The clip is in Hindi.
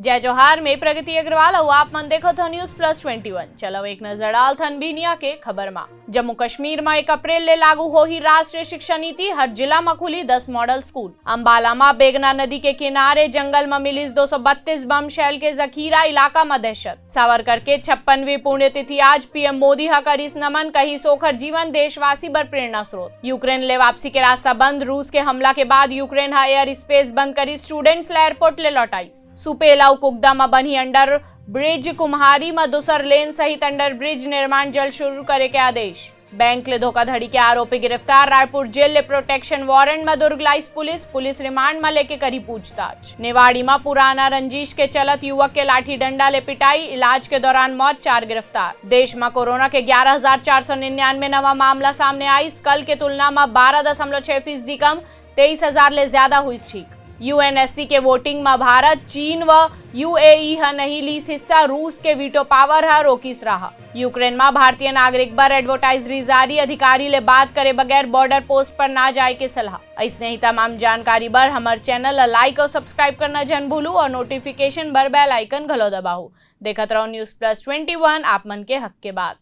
जय जोहार में प्रगति अग्रवाल और आप मन देखो तो News+21। चलो एक नजर डाल थन बीनिया के खबर में। जम्मू कश्मीर में 1 अप्रैल ले लागू हो ही राष्ट्रीय शिक्षा नीति। हर जिला में खुली 10 मॉडल स्कूल। अंबाला में बेगना नदी के किनारे जंगल में मिली 232 बम शैल के जखीरा। इलाका में दहशत। सावरकर के 56वीं पुण्यतिथि आज। पीएम मोदी हा करीस नमन। कही सोखर जीवन देशवासी बर प्रेरणा स्रोत। यूक्रेन ले वापसी के रास्ता बंद। रूस के हमला के बाद यूक्रेन हा एयर स्पेस बंद करी। स्टूडेंट्स ले एयरपोर्ट ले लौटाइस। सुपेला कुगदा में बनी अंडर ब्रिज। कुम्हारी में दूसर लेन सहित अंडर ब्रिज निर्माण जल्द शुरू करे के आदेश। बैंक ले धोखाधड़ी के आरोपी गिरफ्तार। रायपुर जेल ले प्रोटेक्शन वारंट में दुर्गलाइस पुलिस रिमांड में लेके करी पूछताछ। नेवाड़ी में पुराना रंजिश के चलत युवक के लाठी डंडा ले पिटाई। इलाज के दौरान मौत। 4 गिरफ्तार। देश में कोरोना के 11,499 नवा मामला सामने आई। कल के तुलना में 12.6% कम। 23,000 ले ज्यादा हुई ठीक। यूएनएससी के वोटिंग में भारत, चीन व यूएई हा नहीं लीस हिस्सा। रूस के वीटो पावर हा रोकीस रहा। यूक्रेन में भारतीय नागरिक बर एडवर्टाइजरी जारी। अधिकारी ले बात करे बगैर बॉर्डर पोस्ट पर ना जाए के सलाह। ऐसे ही तमाम जानकारी बर हमारे चैनल लाइक और सब्सक्राइब करना जन भूलू और नोटिफिकेशन बर बेल आइकन घलो दबाऊ। देखत रहो News+21 आप मन के हक के बात।